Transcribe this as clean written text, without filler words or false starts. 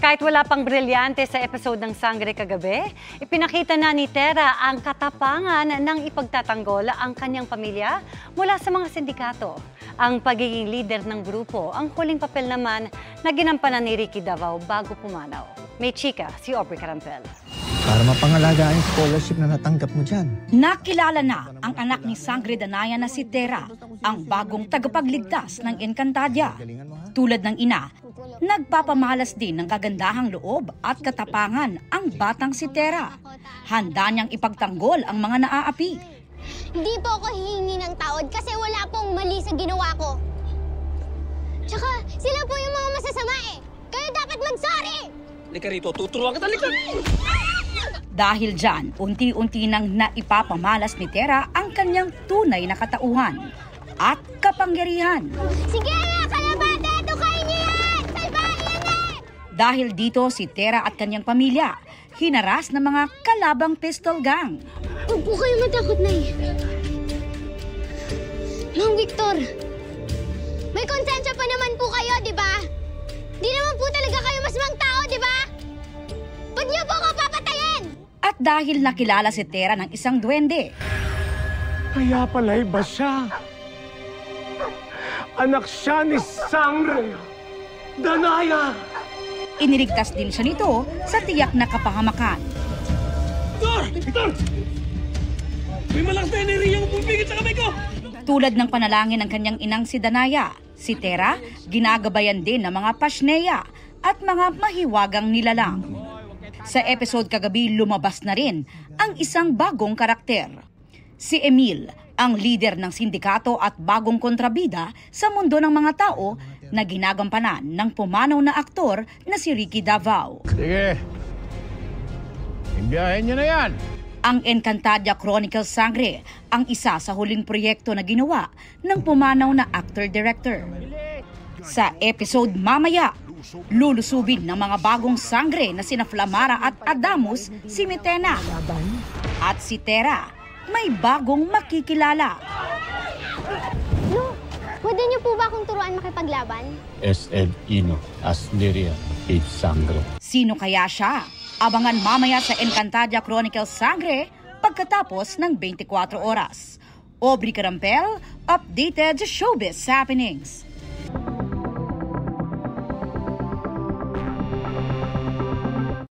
Kahit wala pang brilyante sa episode ng Sangre kagabi, ipinakita na ni Tera ang katapangan ng ipagtatanggol ang kanyang pamilya mula sa mga sindikato. Ang pagiging leader ng grupo, ang huling papel naman na ginampanan ni Ricky Davao bago pumanaw. May chika si Aubrey Carampel. Para mapangalagaan yung scholarship na natanggap mo dyan. Nakilala na ang anak ni Sangre Danaya na si Tera, ang bagong tagapagligtas ng Encantadia. Tulad ng ina, nagpapamalas din ng kagandahang loob at katapangan ang batang si Tera. Handa niyang ipagtanggol ang mga naaapi. Hindi po ako hihingi ng tawad kasi wala pong mali sa ginawa ko. Tsaka sila po yung mga masasama eh. Kayo dapat mag-sorry! Lika rito, tuturuan kita, lika! Dahil dyan, unti-unti nang naipapamalas ni Tera ang kanyang tunay na katauhan at kapangyarihan. Sige na, kalabate! Tukayin niyo yan! Salbahin na! Dahil dito, si Tera at kanyang pamilya hinaras ng mga kalabang pistol gang. Huwag po kayo matakot na eh. Mang Victor, may konsensya pa naman po kayo, di ba? Di naman po talaga kayo masamang tao, di ba? Ba't niyo po ako papatayin? At dahil nakilala si Tera ng isang duwende. Kaya pala'y ba siya? Anak siya ni Sangre Danaya! Iniligtas din siya nito sa tiyak na kapahamakan. Victor! May malakas na eneriyang pumipigit sa kamay ko! Tulad ng panalangin ng kanyang inang si Danaya, si Tera ginagabayan din ng mga pasneya at mga mahiwagang nilalang. Sa episode kagabi, lumabas na rin ang isang bagong karakter. Si Emil, ang leader ng sindikato at bagong kontrabida sa mundo ng mga tao na ginagampanan ng pumanaw na aktor na si Ricky Davao. Sige, imbiyahin niyo na yan! Ang Encantadia Chronicles Sangre, ang isa sa huling proyekto na ginawa ng pumanaw na actor-director. Sa episode mamaya, lulusubin ng mga bagong sangre na sina Flamara at Adamus si Mitena. At si Tera, may bagong makikilala. No, pwede niyo po ba akong turuan makipaglaban? S.L. Ino, Asliria, H. Sangre. Sino kaya siya? Abangan mamaya sa Encantadia Chronicles Sangre pagkatapos ng 24 oras. Aubrey Carampel, updated showbiz happenings.